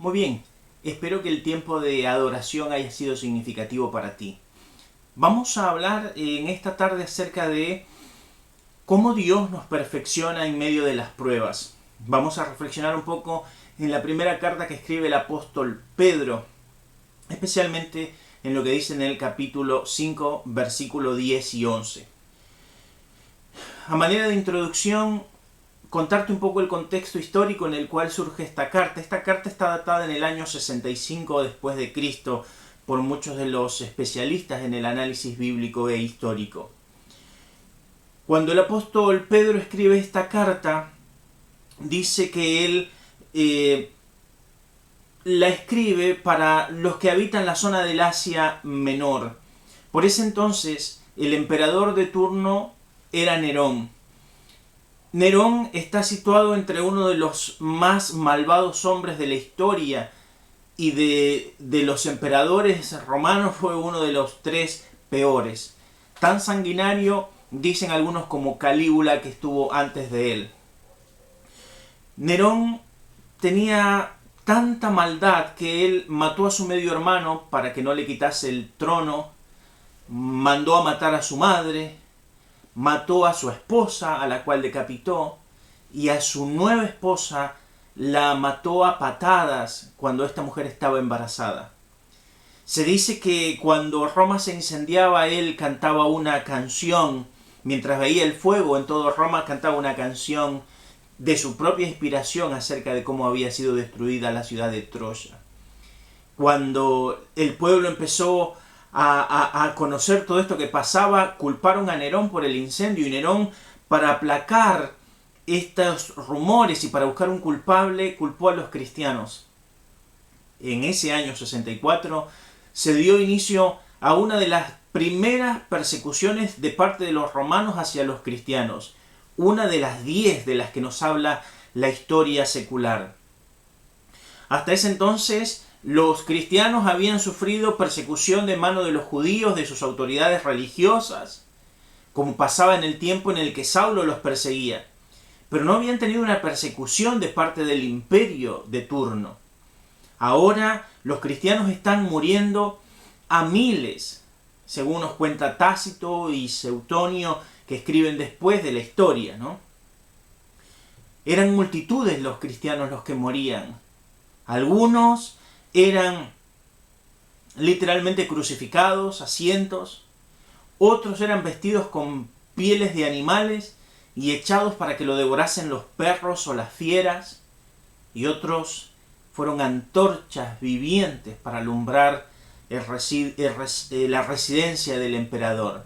Muy bien, espero que el tiempo de adoración haya sido significativo para ti. Vamos a hablar en esta tarde acerca de cómo Dios nos perfecciona en medio de las pruebas. Vamos a reflexionar un poco en la primera carta que escribe el apóstol Pedro, especialmente en lo que dice en el capítulo 5, versículo 10 y 11. A manera de introducción, contarte un poco el contexto histórico en el cual surge esta carta. Esta carta está datada en el año 65 después de Cristo por muchos de los especialistas en el análisis bíblico e histórico. Cuando el apóstol Pedro escribe esta carta, dice que él la escribe para los que habitan la zona del Asia Menor. Por ese entonces, el emperador de turno era Nerón. Nerón está situado entre uno de los más malvados hombres de la historia y de los emperadores romanos fue uno de los 3 peores. Tan sanguinario, dicen algunos, como Calígula, que estuvo antes de él. Nerón tenía tanta maldad que él mató a su medio hermano para que no le quitase el trono, mandó a matar a su madre, mató a su esposa, a la cual decapitó, y a su nueva esposa la mató a patadas cuando esta mujer estaba embarazada. Se dice que cuando Roma se incendiaba, él cantaba una canción, mientras veía el fuego en todo Roma, cantaba una canción de su propia inspiración acerca de cómo había sido destruida la ciudad de Troya. Cuando el pueblo empezó a conocer todo esto que pasaba, culparon a Nerón por el incendio, y Nerón, para aplacar estos rumores y para buscar un culpable, culpó a los cristianos. En ese año 64 se dio inicio a una de las primeras persecuciones de parte de los romanos hacia los cristianos, una de las 10 de las que nos habla la historia secular. Hasta ese entonces, los cristianos habían sufrido persecución de mano de los judíos, de sus autoridades religiosas, como pasaba en el tiempo en el que Saulo los perseguía. Pero no habían tenido una persecución de parte del imperio de turno. Ahora los cristianos están muriendo a miles, según nos cuenta Tácito y Seutonio, que escriben después de la historia, ¿no? Eran multitudes los cristianos los que morían. Algunos eran literalmente crucificados a cientos, otros eran vestidos con pieles de animales y echados para que lo devorasen los perros o las fieras, y otros fueron antorchas vivientes para alumbrar la residencia del emperador.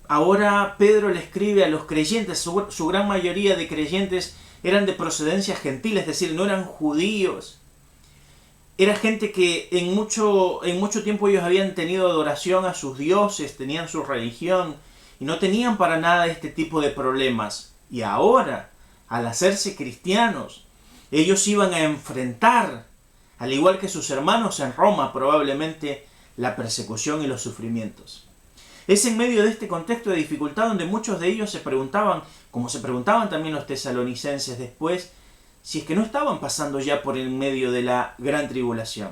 Ahora Pedro le escribe a los creyentes, su gran mayoría de creyentes eran de procedencia gentil, es decir, no eran judíos. Era gente que en mucho tiempo ellos habían tenido adoración a sus dioses, tenían su religión y no tenían para nada este tipo de problemas. Y ahora, al hacerse cristianos, ellos iban a enfrentar, al igual que sus hermanos en Roma, probablemente la persecución y los sufrimientos. Es en medio de este contexto de dificultad donde muchos de ellos se preguntaban, como se preguntaban también los tesalonicenses después, si es que no estaban pasando ya por el medio de la gran tribulación.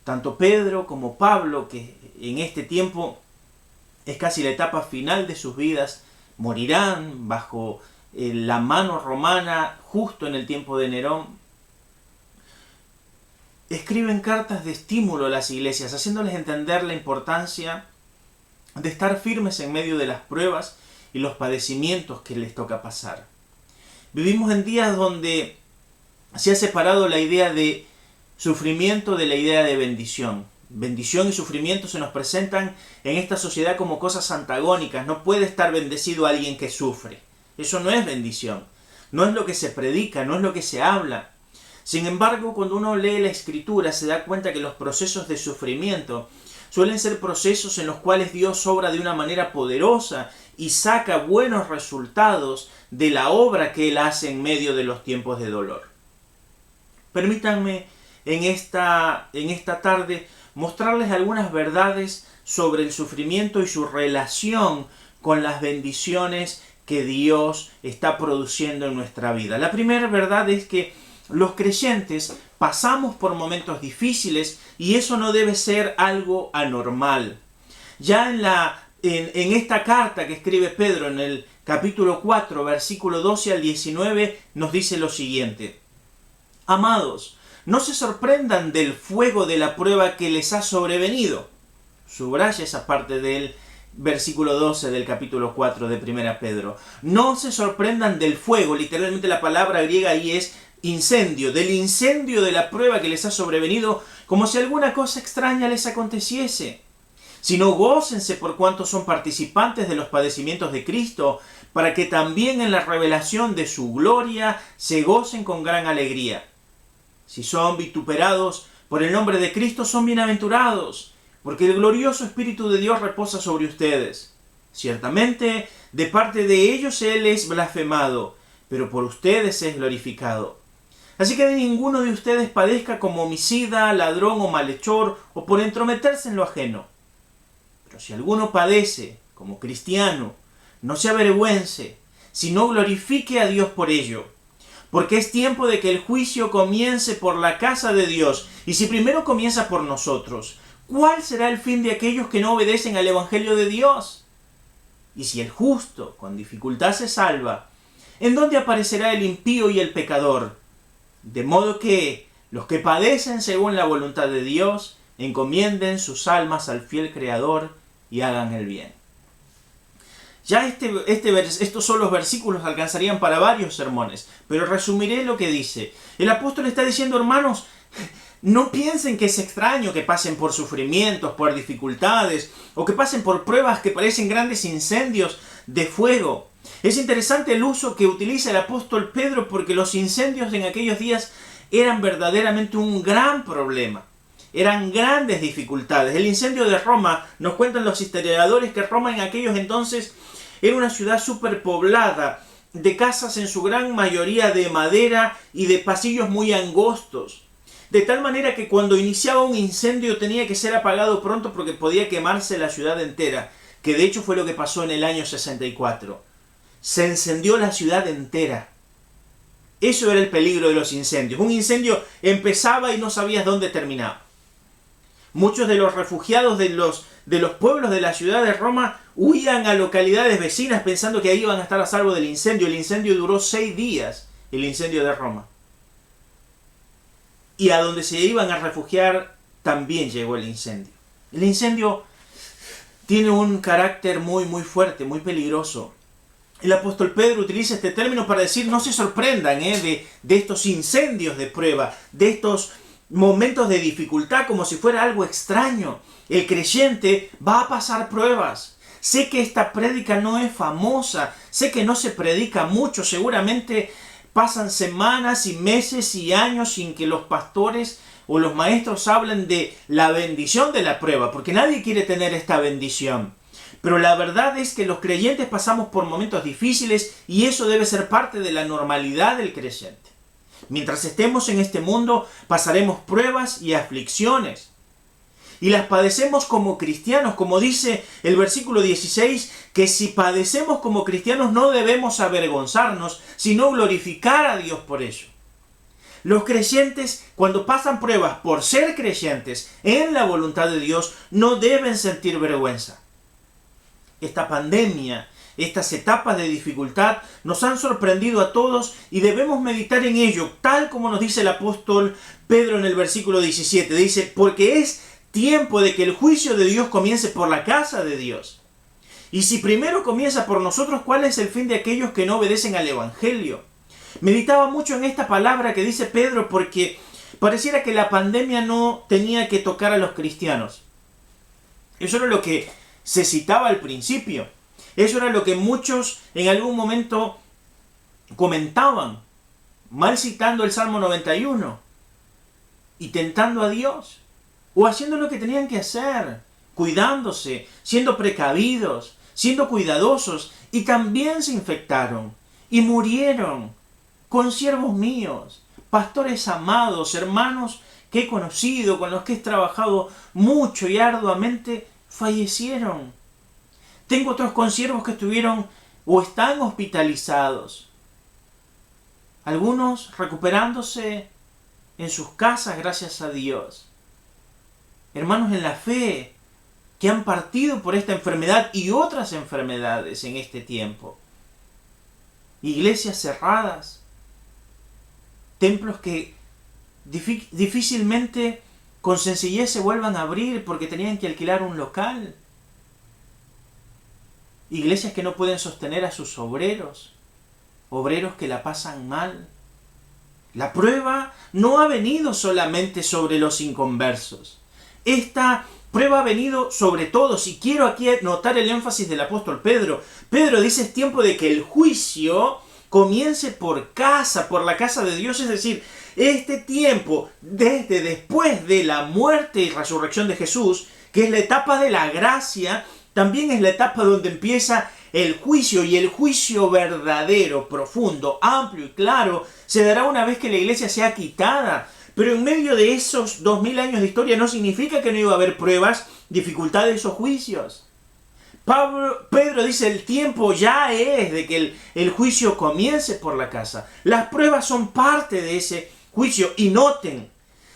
Tanto Pedro como Pablo, que en este tiempo es casi la etapa final de sus vidas, morirán bajo la mano romana justo en el tiempo de Nerón, escriben cartas de estímulo a las iglesias, haciéndoles entender la importancia de estar firmes en medio de las pruebas y los padecimientos que les toca pasar. Vivimos en días donde se ha separado la idea de sufrimiento de la idea de bendición. Bendición y sufrimiento se nos presentan en esta sociedad como cosas antagónicas. No puede estar bendecido alguien que sufre. Eso no es bendición. No es lo que se predica, no es lo que se habla. Sin embargo, cuando uno lee la Escritura se da cuenta que los procesos de sufrimiento suelen ser procesos en los cuales Dios obra de una manera poderosa y saca buenos resultados de la obra que Él hace en medio de los tiempos de dolor. Permítanme en esta tarde mostrarles algunas verdades sobre el sufrimiento y su relación con las bendiciones que Dios está produciendo en nuestra vida. La primera verdad es que Los creyentes pasamos por momentos difíciles y eso no debe ser algo anormal. Ya en esta carta que escribe Pedro en el capítulo 4, versículo 12 al 19, nos dice lo siguiente: Amados, no se sorprendan del fuego de la prueba que les ha sobrevenido. Subraya esa parte del versículo 12 del capítulo 4 de 1 Pedro. No se sorprendan del fuego, literalmente la palabra griega ahí es incendio, del incendio de la prueba que les ha sobrevenido, como si alguna cosa extraña les aconteciese. Sino gócense por cuanto son participantes de los padecimientos de Cristo, para que también en la revelación de su gloria se gocen con gran alegría. Si son vituperados por el nombre de Cristo, son bienaventurados, porque el glorioso Espíritu de Dios reposa sobre ustedes. Ciertamente, de parte de ellos Él es blasfemado, pero por ustedes es glorificado. Así que ninguno de ustedes padezca como homicida, ladrón o malhechor, o por entrometerse en lo ajeno. Pero si alguno padece como cristiano, no se avergüence, sino glorifique a Dios por ello. Porque es tiempo de que el juicio comience por la casa de Dios, y si primero comienza por nosotros, ¿cuál será el fin de aquellos que no obedecen al Evangelio de Dios? Y si el justo con dificultad se salva, ¿en dónde aparecerá el impío y el pecador? De modo que los que padecen según la voluntad de Dios, encomienden sus almas al fiel Creador y hagan el bien. Ya estos son los versículos alcanzarían para varios sermones, pero resumiré lo que dice. El apóstol está diciendo, hermanos, no piensen que es extraño que pasen por sufrimientos, por dificultades, o que pasen por pruebas que parecen grandes incendios de fuego. Es interesante el uso que utiliza el apóstol Pedro, porque los incendios en aquellos días eran verdaderamente un gran problema. Eran grandes dificultades. El incendio de Roma, nos cuentan los historiadores que Roma en aquellos entonces era una ciudad superpoblada, de casas en su gran mayoría de madera y de pasillos muy angostos. De tal manera que cuando iniciaba un incendio tenía que ser apagado pronto porque podía quemarse la ciudad entera, que de hecho fue lo que pasó en el año 64. Se encendió la ciudad entera. Eso era el peligro de los incendios. Un incendio empezaba y no sabías dónde terminaba. Muchos de los refugiados de los pueblos de la ciudad de Roma huían a localidades vecinas pensando que ahí iban a estar a salvo del incendio. El incendio duró 6 días, el incendio de Roma. Y a donde se iban a refugiar también llegó el incendio. El incendio tiene un carácter muy fuerte, muy peligroso. El apóstol Pedro utiliza este término para decir, no se sorprendan de estos incendios de prueba, de estos momentos de dificultad como si fuera algo extraño. El creyente va a pasar pruebas. Sé que esta prédica no es famosa, sé que no se predica mucho, seguramente pasan semanas y meses y años sin que los pastores o los maestros hablen de la bendición de la prueba, porque nadie quiere tener esta bendición. Pero la verdad es que los creyentes pasamos por momentos difíciles y eso debe ser parte de la normalidad del creyente. Mientras estemos en este mundo, pasaremos pruebas y aflicciones. Y las padecemos como cristianos, como dice el versículo 16, que si padecemos como cristianos no debemos avergonzarnos, sino glorificar a Dios por ello. Los creyentes, cuando pasan pruebas por ser creyentes en la voluntad de Dios, no deben sentir vergüenza. Esta pandemia, estas etapas de dificultad nos han sorprendido a todos y debemos meditar en ello, tal como nos dice el apóstol Pedro en el versículo 17. Dice, porque es tiempo de que el juicio de Dios comience por la casa de Dios. Y si primero comienza por nosotros, ¿cuál es el fin de aquellos que no obedecen al Evangelio? Meditaba mucho en esta palabra que dice Pedro porque pareciera que la pandemia no tenía que tocar a los cristianos. Eso era lo que se citaba al principio. Eso era lo que muchos en algún momento comentaban, mal citando el Salmo 91 y tentando a Dios, o haciendo lo que tenían que hacer, cuidándose, siendo precavidos, siendo cuidadosos, y también se infectaron y murieron. Consiervos míos, pastores amados, hermanos que he conocido, con los que he trabajado mucho y arduamente, fallecieron. Tengo otros consiervos que estuvieron o están hospitalizados. algunos recuperándose en sus casas, gracias a Dios. Hermanos en la fe que han partido por esta enfermedad y otras enfermedades en este tiempo. Iglesias cerradas, templos que difícilmente con sencillez se vuelvan a abrir porque tenían que alquilar un local. Iglesias que no pueden sostener a sus obreros, obreros que la pasan mal. La prueba no ha venido solamente sobre los inconversos. Esta prueba ha venido sobre todos, y quiero aquí notar el énfasis del apóstol Pedro. Pedro dice: es tiempo de que el juicio comience por casa, por la casa de Dios, es decir, este tiempo, desde después de la muerte y resurrección de Jesús, que es la etapa de la gracia, también es la etapa donde empieza el juicio, y el juicio verdadero, profundo, amplio y claro, se dará una vez que la iglesia sea quitada. Pero en medio de esos 2000 años de historia no significa que no iba a haber pruebas, dificultades o juicios. Pedro dice: el tiempo ya es de que el juicio comience por la casa. Las pruebas son parte de ese juicio. Y noten,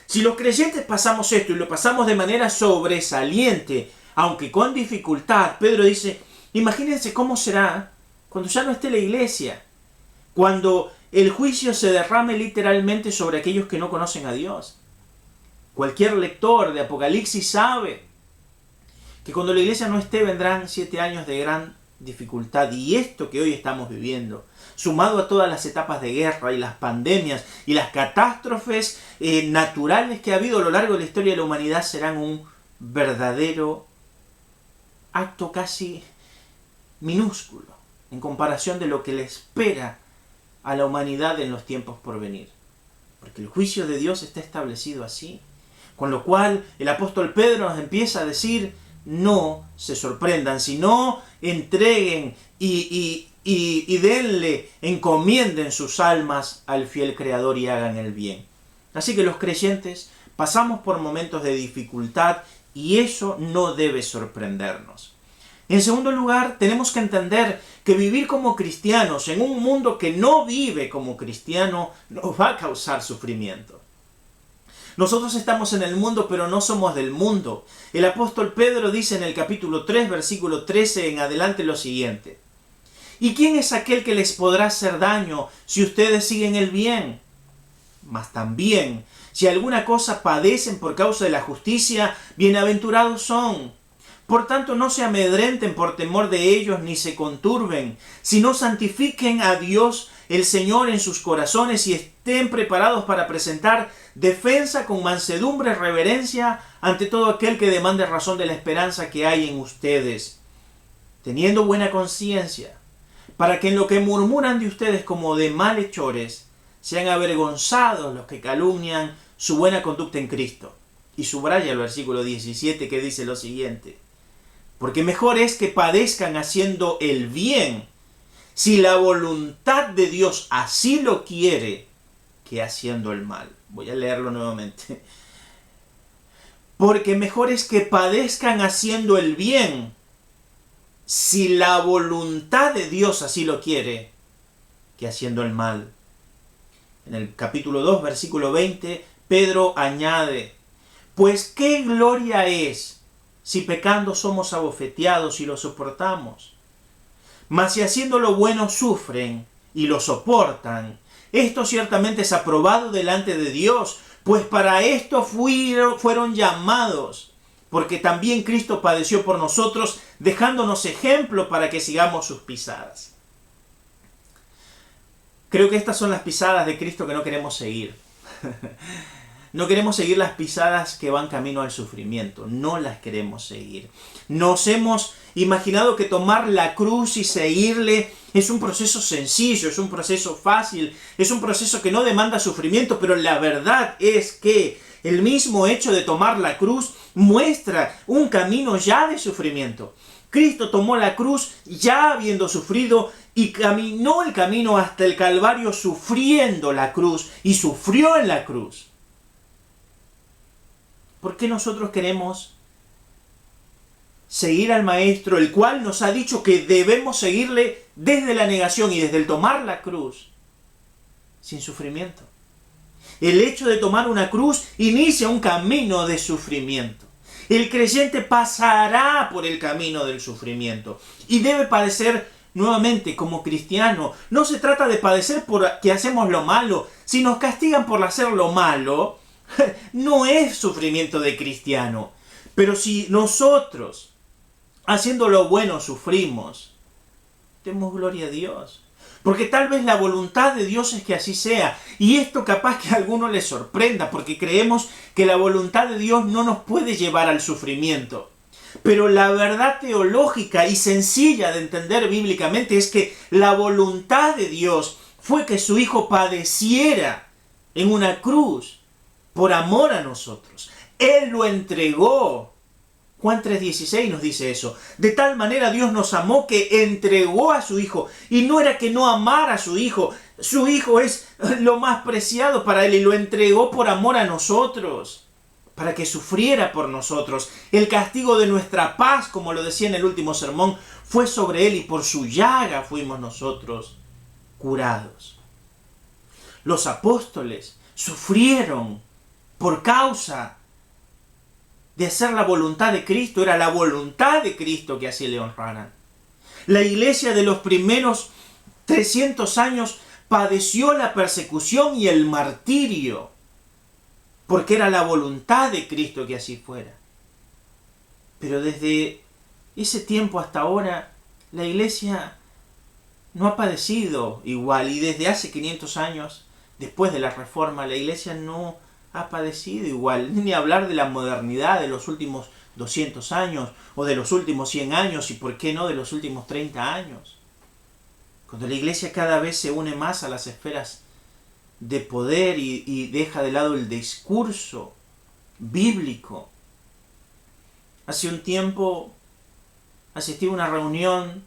si los creyentes pasamos esto y lo pasamos de manera sobresaliente, aunque con dificultad, Pedro dice: imagínense cómo será cuando ya no esté la iglesia, cuando el juicio se derrame literalmente sobre aquellos que no conocen a Dios. Cualquier lector de Apocalipsis sabe que cuando la iglesia no esté vendrán 7 años de gran dificultad, y esto que hoy estamos viviendo, sumado a todas las etapas de guerra y las pandemias y las catástrofes naturales que ha habido a lo largo de la historia de la humanidad, serán un verdadero acto casi minúsculo en comparación de lo que le espera a la humanidad en los tiempos por venir. Porque el juicio de Dios está establecido así. Con lo cual el apóstol Pedro nos empieza a decir: no se sorprendan, sino entreguen y denle, encomienden sus almas al fiel Creador y hagan el bien. Así que los creyentes pasamos por momentos de dificultad, y eso no debe sorprendernos. En segundo lugar, tenemos que entender que vivir como cristianos en un mundo que no vive como cristiano nos va a causar sufrimiento. Nosotros estamos en el mundo, pero no somos del mundo. El apóstol Pedro dice en el capítulo 3, versículo 13 en adelante lo siguiente: ¿y quién es aquel que les podrá hacer daño si ustedes siguen el bien? Mas también, si alguna cosa padecen por causa de la justicia, bienaventurados son. Por tanto, no se amedrenten por temor de ellos, ni se conturben, sino santifiquen a Dios el Señor en sus corazones, y estén preparados para presentar defensa con mansedumbre y reverencia ante todo aquel que demande razón de la esperanza que hay en ustedes, teniendo buena conciencia, para que en lo que murmuran de ustedes como de malhechores, sean avergonzados los que calumnian su buena conducta en Cristo. Y subraya el versículo 17, que dice lo siguiente: porque mejor es que padezcan haciendo el bien, si la voluntad de Dios así lo quiere, que haciendo el mal. Voy a leerlo nuevamente. Porque mejor es que padezcan haciendo el bien, si la voluntad de Dios así lo quiere, que haciendo el mal. En el capítulo 2, versículo 20, Pedro añade: pues qué gloria es si pecando somos abofeteados y lo soportamos. Mas si haciendo lo bueno sufren y lo soportan, esto ciertamente es aprobado delante de Dios, pues para esto fueron llamados, porque también Cristo padeció por nosotros, dejándonos ejemplo para que sigamos sus pisadas. Creo que estas son las pisadas de Cristo que no queremos seguir. No queremos seguir las pisadas que van camino al sufrimiento, no las queremos seguir. Nos hemos imaginado que tomar la cruz y seguirle es un proceso sencillo, es un proceso fácil, es un proceso que no demanda sufrimiento, pero la verdad es que el mismo hecho de tomar la cruz muestra un camino ya de sufrimiento. Cristo tomó la cruz ya habiendo sufrido y caminó el camino hasta el Calvario sufriendo la cruz, y sufrió en la cruz. ¿Por qué nosotros queremos seguir al Maestro, el cual nos ha dicho que debemos seguirle desde la negación y desde el tomar la cruz? sin sufrimiento. El hecho de tomar una cruz inicia un camino de sufrimiento. El creyente pasará por el camino del sufrimiento y debe padecer nuevamente como cristiano. No se trata de padecer porque hacemos lo malo. Si nos castigan por hacer lo malo, no es sufrimiento de cristiano. Pero si nosotros, haciendo lo bueno, sufrimos, demos gloria a Dios. Porque tal vez la voluntad de Dios es que así sea. Y esto capaz que a alguno le sorprenda, porque creemos que la voluntad de Dios no nos puede llevar al sufrimiento. Pero la verdad teológica y sencilla de entender bíblicamente es que la voluntad de Dios fue que su Hijo padeciera en una cruz por amor a nosotros. Él lo entregó. Juan 3:16 nos dice eso. De tal manera Dios nos amó que entregó a su Hijo. Y no era que no amara a su Hijo. Su Hijo es lo más preciado para Él y lo entregó por amor a nosotros. Para que sufriera por nosotros. El castigo de nuestra paz, como lo decía en el último sermón, fue sobre Él y por su llaga fuimos nosotros curados. Los apóstoles sufrieron por causa de hacer la voluntad de Cristo. Era la voluntad de Cristo que así le honraran. La iglesia de los primeros 300 años padeció la persecución y el martirio, porque era la voluntad de Cristo que así fuera. Pero desde ese tiempo hasta ahora, la iglesia no ha padecido igual. Y desde hace 500 años, después de la Reforma, la iglesia no ha padecido igual. Ni hablar de la modernidad de los últimos 200 años, o de los últimos 100 años, y por qué no de los últimos 30 años. Cuando la iglesia cada vez se une más a las esferas de poder y deja de lado el discurso bíblico. Hace un tiempo asistí a una reunión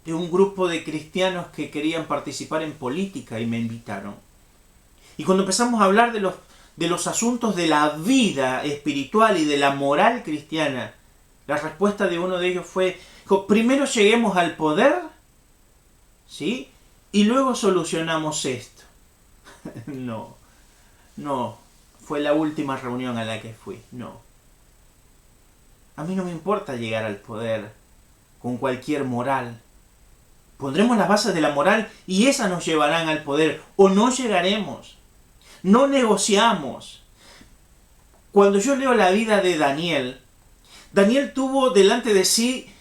de un grupo de cristianos que querían participar en política y me invitaron. Y cuando empezamos a hablar de los asuntos de la vida espiritual y de la moral cristiana, la respuesta de uno de ellos fue: primero lleguemos al poder, ¿sí? Y luego solucionamos esto. No fue la última reunión a la que fui, no. A mí no me importa llegar al poder con cualquier moral. Pondremos las bases de la moral y esas nos llevarán al poder, o no llegaremos. No negociamos. Cuando yo leo la vida de Daniel, Daniel tuvo delante de sí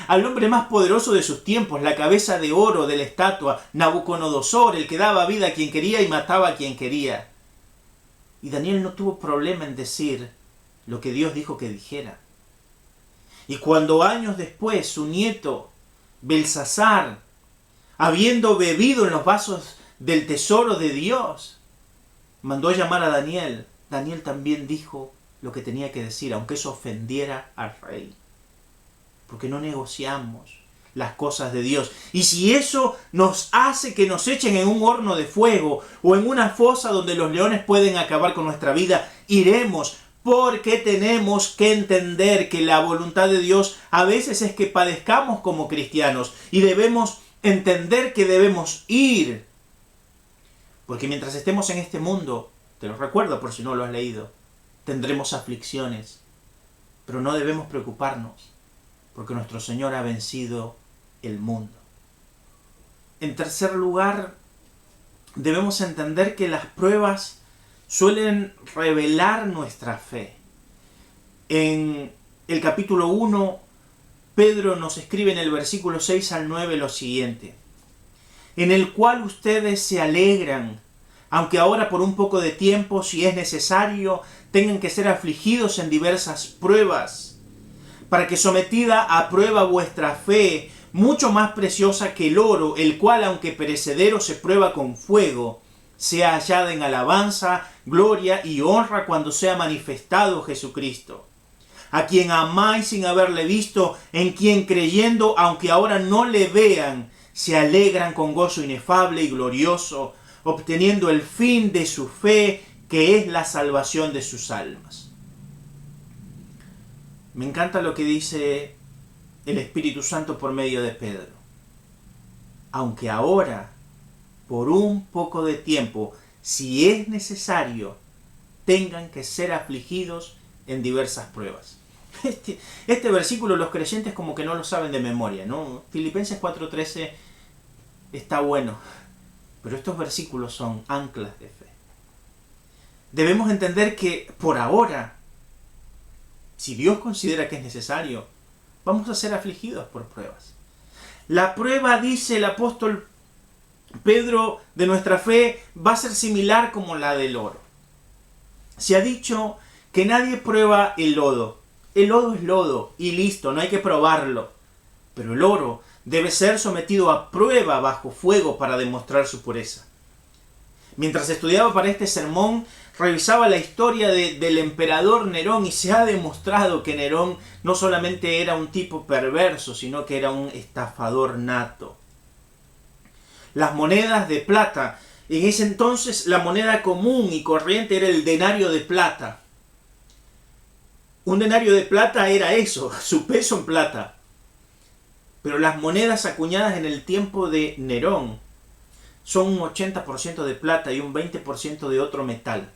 al hombre más poderoso de sus tiempos, la cabeza de oro de la estatua, Nabucodonosor, el que daba vida a quien quería y mataba a quien quería. Y Daniel no tuvo problema en decir lo que Dios dijo que dijera. Y cuando años después su nieto, Belsasar, habiendo bebido en los vasos del tesoro de Dios, mandó llamar a Daniel, Daniel también dijo lo que tenía que decir, aunque eso ofendiera al rey. Porque no negociamos las cosas de Dios. Y si eso nos hace que nos echen en un horno de fuego o en una fosa donde los leones pueden acabar con nuestra vida, iremos, porque tenemos que entender que la voluntad de Dios a veces es que padezcamos como cristianos y debemos entender que debemos ir. Porque mientras estemos en este mundo, te lo recuerdo por si no lo has leído, tendremos aflicciones, pero no debemos preocuparnos, porque nuestro Señor ha vencido el mundo. En tercer lugar, debemos entender que las pruebas suelen revelar nuestra fe. En el capítulo 1, Pedro nos escribe en el versículo 6 al 9 lo siguiente: en el cual ustedes se alegran, aunque ahora por un poco de tiempo, si es necesario, tengan que ser afligidos en diversas pruebas, para que sometida a prueba vuestra fe, mucho más preciosa que el oro, el cual aunque perecedero se prueba con fuego, sea hallada en alabanza, gloria y honra cuando sea manifestado Jesucristo, a quien amáis sin haberle visto, en quien creyendo, aunque ahora no le vean, se alegran con gozo inefable y glorioso, obteniendo el fin de su fe, que es la salvación de sus almas. Me encanta lo que dice el Espíritu Santo por medio de Pedro. Aunque ahora por un poco de tiempo, si es necesario, tengan que ser afligidos en diversas pruebas. Este versículo los creyentes como que no lo saben de memoria, ¿no? Filipenses 4:13 está bueno, pero estos versículos son anclas de fe. Debemos entender que por ahora, si Dios considera que es necesario, vamos a ser afligidos por pruebas. La prueba, dice el apóstol Pedro, de nuestra fe va a ser similar como la del oro. Se ha dicho que nadie prueba el lodo. El lodo es lodo y listo, no hay que probarlo. Pero el oro debe ser sometido a prueba bajo fuego para demostrar su pureza. Mientras estudiaba para este sermón, revisaba la historia del emperador Nerón y se ha demostrado que Nerón no solamente era un tipo perverso, sino que era un estafador nato. Las monedas de plata, en ese entonces la moneda común y corriente era el denario de plata. Un denario de plata era eso, su peso en plata. Pero las monedas acuñadas en el tiempo de Nerón son un 80% de plata y un 20% de otro metal.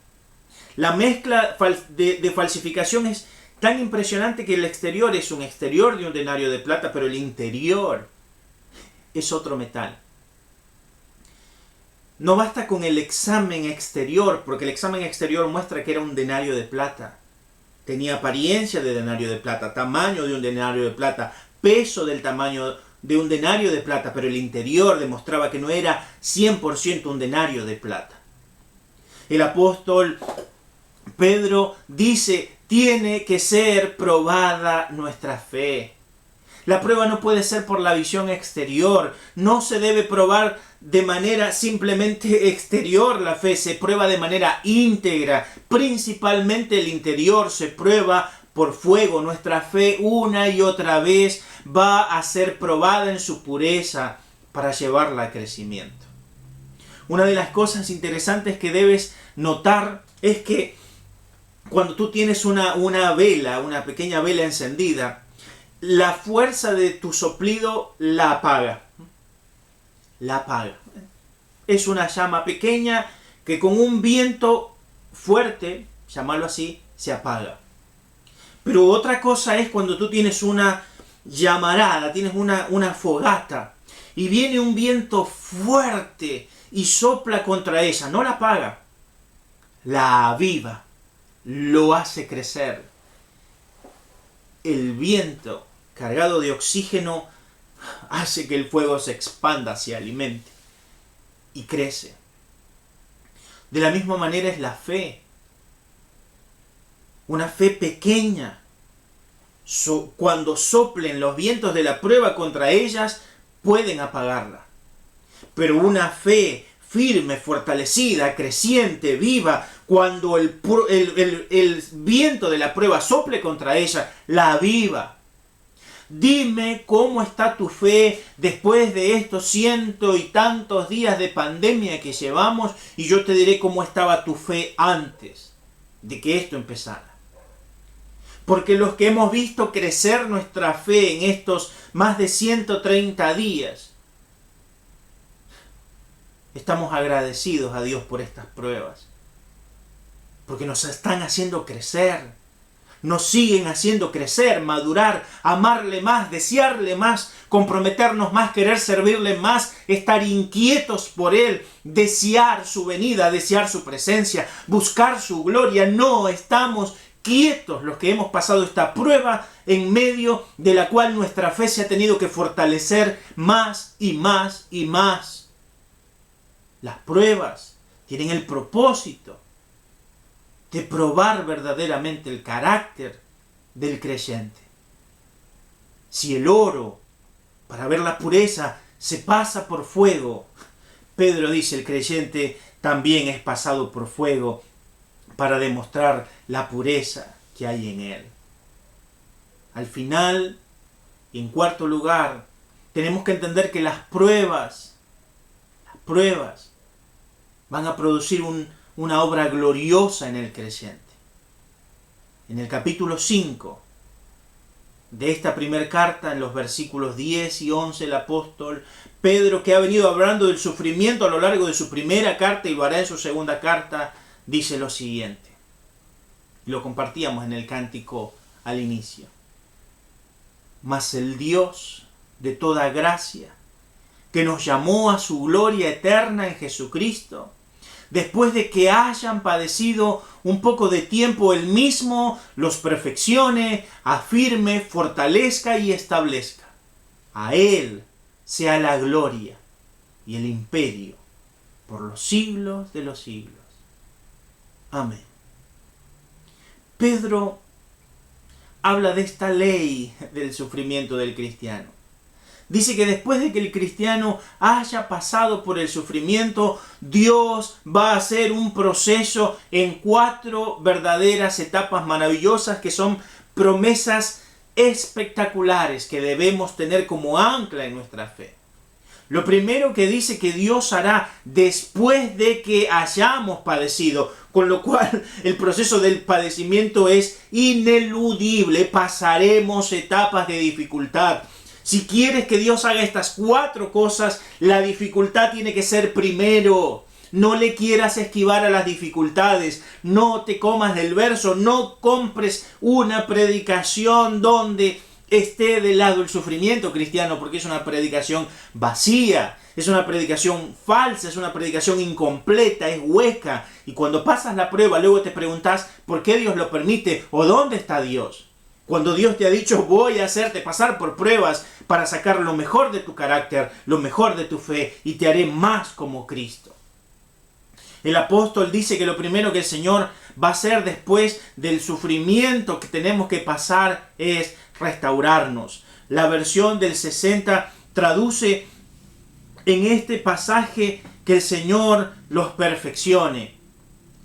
La mezcla de falsificación es tan impresionante que el exterior es un exterior de un denario de plata, pero el interior es otro metal. No basta con el examen exterior, porque el examen exterior muestra que era un denario de plata. Tenía apariencia de denario de plata, tamaño de un denario de plata, peso del tamaño de un denario de plata, pero el interior demostraba que no era 100% un denario de plata. El apóstol Pedro dice, tiene que ser probada nuestra fe. La prueba no puede ser por la visión exterior, no se debe probar de manera simplemente exterior la fe, se prueba de manera íntegra, principalmente el interior se prueba por fuego. Nuestra fe una y otra vez va a ser probada en su pureza para llevarla a crecimiento. Una de las cosas interesantes que debes notar es que cuando tú tienes una vela, una pequeña vela encendida, la fuerza de tu soplido la apaga. La apaga. Es una llama pequeña que con un viento fuerte, llamarlo así, se apaga. Pero otra cosa es cuando tú tienes una llamarada, tienes una fogata, y viene un viento fuerte y sopla contra ella. No la apaga, la aviva, lo hace crecer. El viento cargado de oxígeno hace que el fuego se expanda, se alimente y crece. De la misma manera es la fe. Una fe pequeña, cuando soplen los vientos de la prueba contra ellas, pueden apagarla. Pero una fe firme, fortalecida, creciente, viva, cuando el viento de la prueba sople contra ella, la aviva. Dime cómo está tu fe después de estos 100 y tantos días de pandemia que llevamos y yo te diré cómo estaba tu fe antes de que esto empezara. Porque los que hemos visto crecer nuestra fe en estos más de 130 días, estamos agradecidos a Dios por estas pruebas. Porque nos están haciendo crecer. Nos siguen haciendo crecer, madurar, amarle más, desearle más, comprometernos más, querer servirle más, estar inquietos por Él, desear su venida, desear su presencia, buscar su gloria. No estamos quietos los que hemos pasado esta prueba en medio de la cual nuestra fe se ha tenido que fortalecer más y más y más. Las pruebas tienen el propósito de probar verdaderamente el carácter del creyente. Si el oro, para ver la pureza, se pasa por fuego, Pedro dice, el creyente también es pasado por fuego para demostrar la pureza que hay en él. Al final, y en cuarto lugar, tenemos que entender que las pruebas van a producir una obra gloriosa en el creyente. En el capítulo 5 de esta primera carta, en los versículos 10 y 11, el apóstol Pedro, que ha venido hablando del sufrimiento a lo largo de su primera carta y lo hará en su segunda carta, dice lo siguiente. Lo compartíamos en el cántico al inicio. Mas el Dios de toda gracia, que nos llamó a su gloria eterna en Jesucristo, después de que hayan padecido un poco de tiempo, Él mismo los perfeccione, afirme, fortalezca y establezca. A Él sea la gloria y el imperio por los siglos de los siglos. Amén. Pedro habla de esta ley del sufrimiento del cristiano. Dice que después de que el cristiano haya pasado por el sufrimiento, Dios va a hacer un proceso en 4 verdaderas etapas maravillosas que son promesas espectaculares que debemos tener como ancla en nuestra fe. Lo primero que dice que Dios hará después de que hayamos padecido, con lo cual el proceso del padecimiento es ineludible, pasaremos etapas de dificultad. Si quieres que Dios haga estas 4 cosas, la dificultad tiene que ser primero. No le quieras esquivar a las dificultades. No te comas del verso. No compres una predicación donde esté de lado el sufrimiento cristiano, porque es una predicación vacía. Es una predicación falsa, es una predicación incompleta, es hueca. Y cuando pasas la prueba, luego te preguntas por qué Dios lo permite o dónde está Dios. Cuando Dios te ha dicho, voy a hacerte pasar por pruebas para sacar lo mejor de tu carácter, lo mejor de tu fe, y te haré más como Cristo. El apóstol dice que lo primero que el Señor va a hacer después del sufrimiento que tenemos que pasar es restaurarnos. La versión del 60 traduce en este pasaje que el Señor los perfeccione.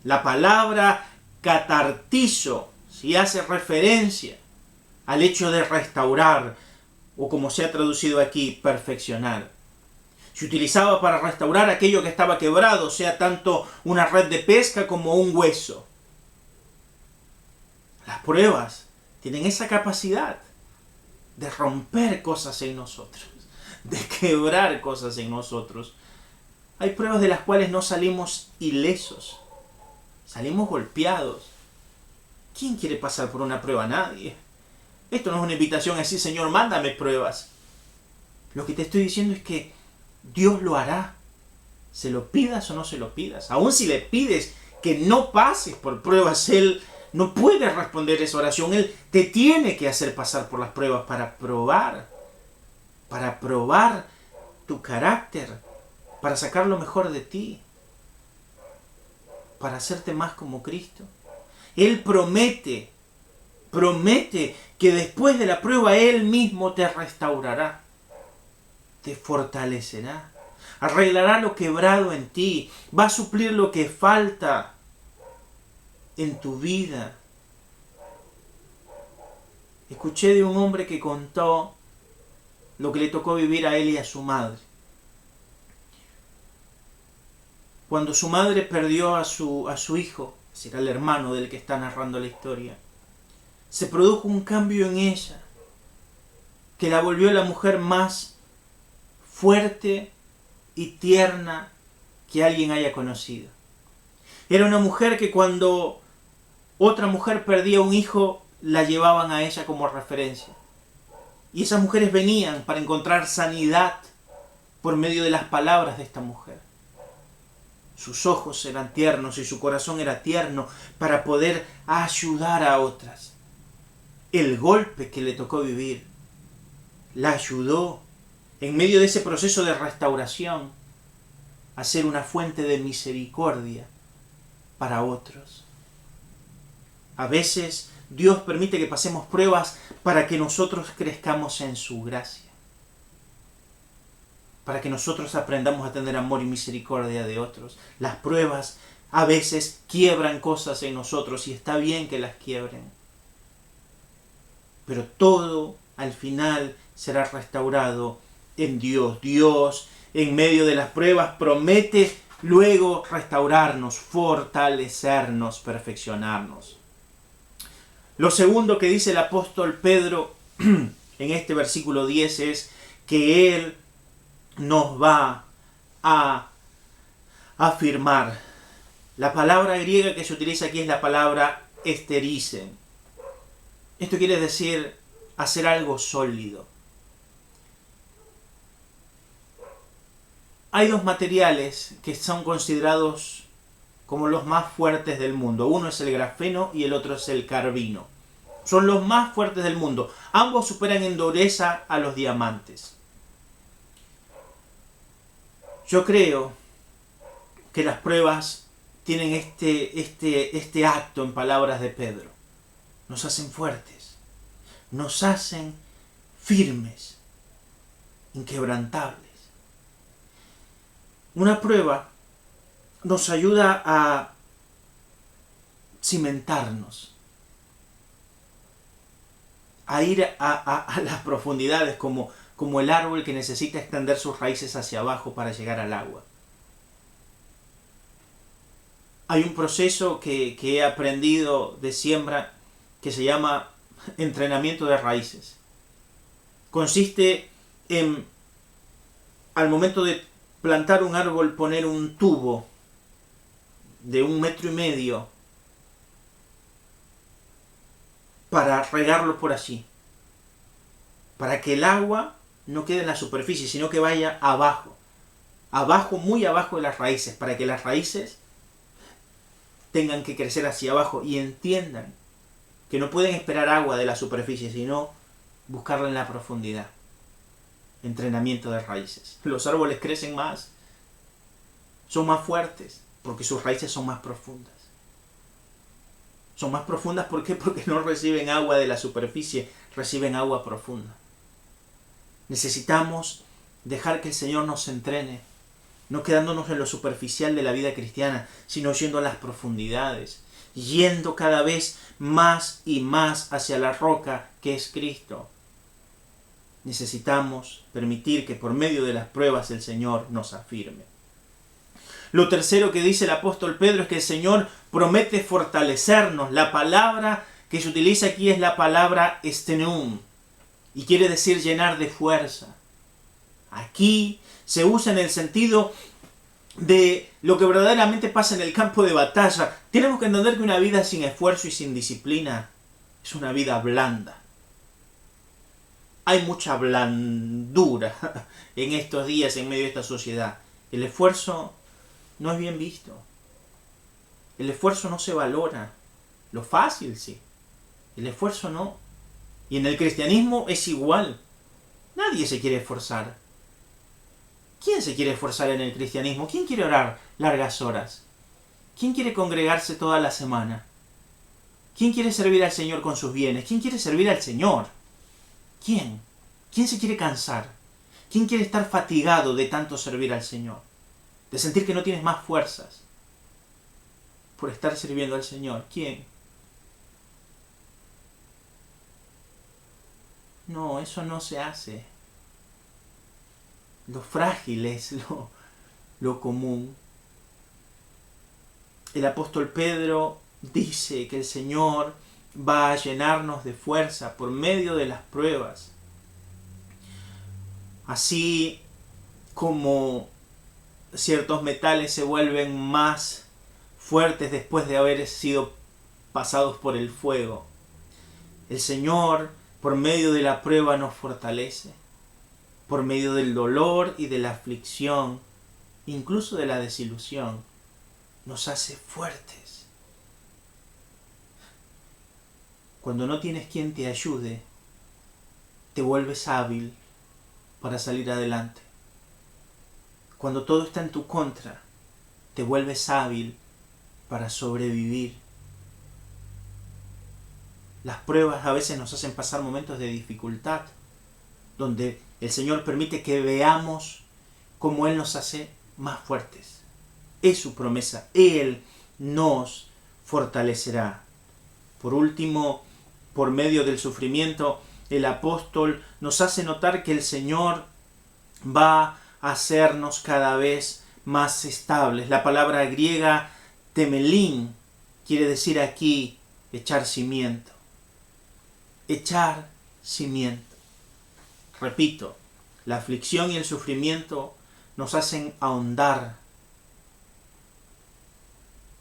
La palabra catartizo, si hace referencia al hecho de restaurar, o como se ha traducido aquí, perfeccionar. Se utilizaba para restaurar aquello que estaba quebrado, sea tanto una red de pesca como un hueso. Las pruebas tienen esa capacidad de romper cosas en nosotros, de quebrar cosas en nosotros. Hay pruebas de las cuales no salimos ilesos, salimos golpeados. ¿Quién quiere pasar por una prueba? Nadie. Esto no es una invitación a decir, Señor, mándame pruebas. Lo que te estoy diciendo es que Dios lo hará. Se lo pidas o no se lo pidas. Aún si le pides que no pases por pruebas, Él no puede responder esa oración. Él te tiene que hacer pasar por las pruebas para probar tu carácter, para sacar lo mejor de ti, para hacerte más como Cristo. Él promete que después de la prueba Él mismo te restaurará, te fortalecerá, arreglará lo quebrado en ti, va a suplir lo que falta en tu vida. Escuché de un hombre que contó lo que le tocó vivir a él y a su madre. Cuando su madre perdió a su hijo, será el hermano del que está narrando la historia, se produjo un cambio en ella que la volvió la mujer más fuerte y tierna que alguien haya conocido. Era una mujer que cuando otra mujer perdía un hijo, la llevaban a ella como referencia. Y esas mujeres venían para encontrar sanidad por medio de las palabras de esta mujer. Sus ojos eran tiernos y su corazón era tierno para poder ayudar a otras. El golpe que le tocó vivir la ayudó en medio de ese proceso de restauración a ser una fuente de misericordia para otros. A veces Dios permite que pasemos pruebas para que nosotros crezcamos en su gracia, para que nosotros aprendamos a tener amor y misericordia de otros. Las pruebas a veces quiebran cosas en nosotros y está bien que las quiebren, pero todo al final será restaurado en Dios. Dios, en medio de las pruebas, promete luego restaurarnos, fortalecernos, perfeccionarnos. Lo segundo que dice el apóstol Pedro en este versículo 10 es que Él nos va a afirmar. La palabra griega que se utiliza aquí es la palabra estericen. Esto quiere decir hacer algo sólido. Hay dos materiales que son considerados como los más fuertes del mundo. Uno es el grafeno y el otro es el carbino. Son los más fuertes del mundo. Ambos superan en dureza a los diamantes. Yo creo que las pruebas tienen este acto en palabras de Pedro. Nos hacen fuertes, nos hacen firmes, inquebrantables. Una prueba nos ayuda a cimentarnos, a ir a las profundidades como el árbol que necesita extender sus raíces hacia abajo para llegar al agua. Hay un proceso que he aprendido de siembra que se llama entrenamiento de raíces. Consiste en, al momento de plantar un árbol, poner un tubo de 1,5 metros para regarlo por allí, para que el agua no quede en la superficie, sino que vaya abajo, muy abajo de las raíces, para que las raíces tengan que crecer hacia abajo y entiendan que no pueden esperar agua de la superficie, sino buscarla en la profundidad. Entrenamiento de raíces. Los árboles crecen más, son más fuertes, porque sus raíces son más profundas. Son más profundas, ¿por qué? Porque no reciben agua de la superficie, reciben agua profunda. Necesitamos dejar que el Señor nos entrene, no quedándonos en lo superficial de la vida cristiana, sino yendo a las profundidades, yendo cada vez más y más hacia la roca que es Cristo. Necesitamos permitir que por medio de las pruebas el Señor nos afirme. Lo tercero que dice el apóstol Pedro es que el Señor promete fortalecernos. La palabra que se utiliza aquí es la palabra estenum y quiere decir llenar de fuerza. Aquí se usa en el sentido de lo que verdaderamente pasa en el campo de batalla. Tenemos que entender que una vida sin esfuerzo y sin disciplina es una vida blanda. Hay mucha blandura en estos días en medio de esta sociedad. El esfuerzo no es bien visto. El esfuerzo no se valora. Lo fácil sí. El esfuerzo no. Y en el cristianismo es igual. Nadie se quiere esforzar. ¿Quién se quiere esforzar en el cristianismo? ¿Quién quiere orar largas horas? ¿Quién quiere congregarse toda la semana? ¿Quién quiere servir al Señor con sus bienes? ¿Quién quiere servir al Señor? ¿Quién? ¿Quién se quiere cansar? ¿Quién quiere estar fatigado de tanto servir al Señor? De sentir que no tienes más fuerzas por estar sirviendo al Señor. ¿Quién? No, eso no se hace. Lo frágil es lo común. El apóstol Pedro dice que el Señor va a llenarnos de fuerza por medio de las pruebas. Así como ciertos metales se vuelven más fuertes después de haber sido pasados por el fuego, el Señor, por medio de la prueba, nos fortalece. Por medio del dolor y de la aflicción, incluso de la desilusión, nos hace fuertes. Cuando no tienes quien te ayude, te vuelves hábil para salir adelante. Cuando todo está en tu contra, te vuelves hábil para sobrevivir. Las pruebas a veces nos hacen pasar momentos de dificultad, donde el Señor permite que veamos cómo Él nos hace más fuertes. Es su promesa. Él nos fortalecerá. Por último, por medio del sufrimiento, el apóstol nos hace notar que el Señor va a hacernos cada vez más estables. La palabra griega temelín quiere decir aquí echar cimiento. Echar cimiento. Repito, la aflicción y el sufrimiento nos hacen ahondar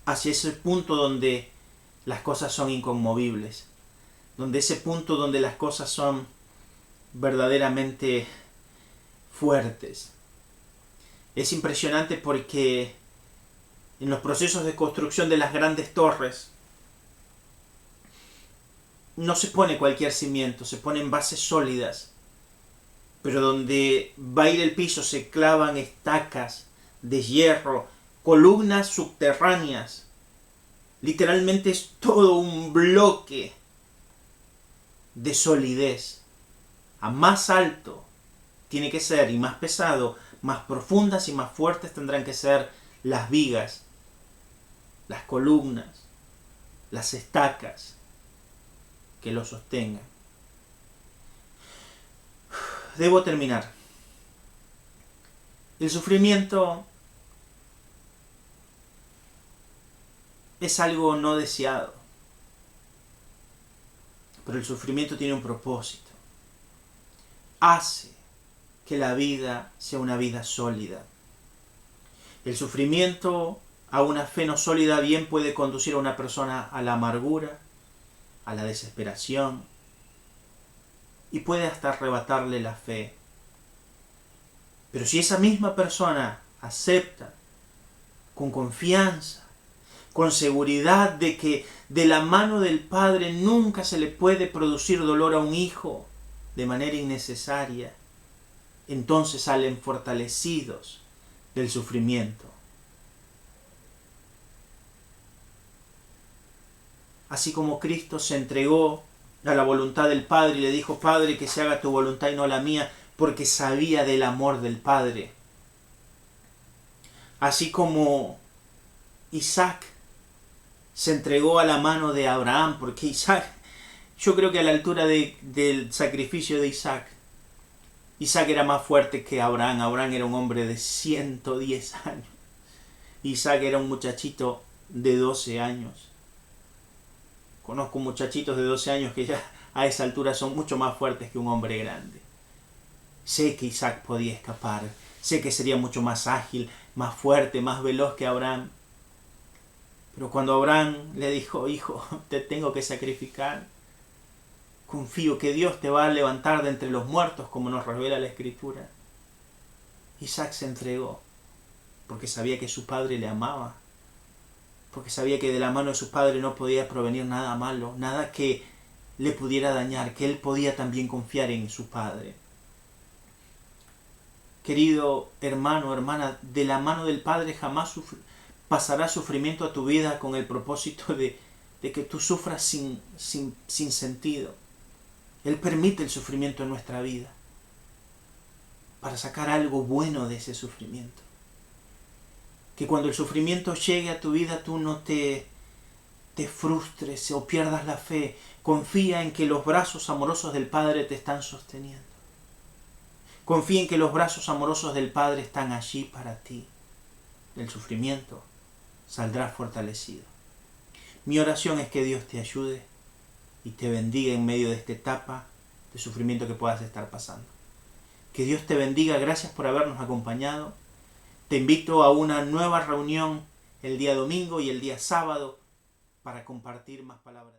hacia ese punto donde las cosas son inconmovibles, donde ese punto donde las cosas son verdaderamente fuertes. Es impresionante porque en los procesos de construcción de las grandes torres no se pone cualquier cimiento, se ponen bases sólidas, pero donde va a ir el piso se clavan estacas de hierro, columnas subterráneas. Literalmente es todo un bloque de solidez. A más alto tiene que ser y más pesado, más profundas y más fuertes tendrán que ser las vigas, las columnas, las estacas que lo sostengan. Debo terminar. El sufrimiento es algo no deseado, pero el sufrimiento tiene un propósito. Hace que la vida sea una vida sólida. El sufrimiento a una fe no sólida bien puede conducir a una persona a la amargura, a la desesperación, y puede hasta arrebatarle la fe. Pero si esa misma persona acepta con confianza, con seguridad de que de la mano del Padre nunca se le puede producir dolor a un hijo de manera innecesaria, entonces salen fortalecidos del sufrimiento. Así como Cristo se entregó a la voluntad del Padre y le dijo: Padre, que se haga tu voluntad y no la mía, porque sabía del amor del Padre. Así como Isaac se entregó a la mano de Abraham, porque Isaac, yo creo que a la altura del sacrificio de Isaac era más fuerte que Abraham. Abraham era un hombre de 110 años. Isaac era un muchachito de 12 años. Conozco muchachitos de 12 años que ya a esa altura son mucho más fuertes que un hombre grande. Sé que Isaac podía escapar. Sé que sería mucho más ágil, más fuerte, más veloz que Abraham. Pero cuando Abraham le dijo: hijo, te tengo que sacrificar, confío que Dios te va a levantar de entre los muertos, como nos revela la Escritura. Isaac se entregó porque sabía que su padre le amaba, porque sabía que de la mano de su padre no podía provenir nada malo, nada que le pudiera dañar, que él podía también confiar en su padre. Querido hermano, hermana, de la mano del Padre jamás pasará sufrimiento a tu vida con el propósito de que tú sufras sin sentido. Él permite el sufrimiento en nuestra vida para sacar algo bueno de ese sufrimiento. Que cuando el sufrimiento llegue a tu vida tú no te frustres o pierdas la fe. Confía en que los brazos amorosos del Padre te están sosteniendo. Confía en que los brazos amorosos del Padre están allí para ti. Del sufrimiento saldrás fortalecido. Mi oración es que Dios te ayude y te bendiga en medio de esta etapa de sufrimiento que puedas estar pasando. Que Dios te bendiga. Gracias por habernos acompañado. Te invito a una nueva reunión el día domingo y el día sábado para compartir más palabras.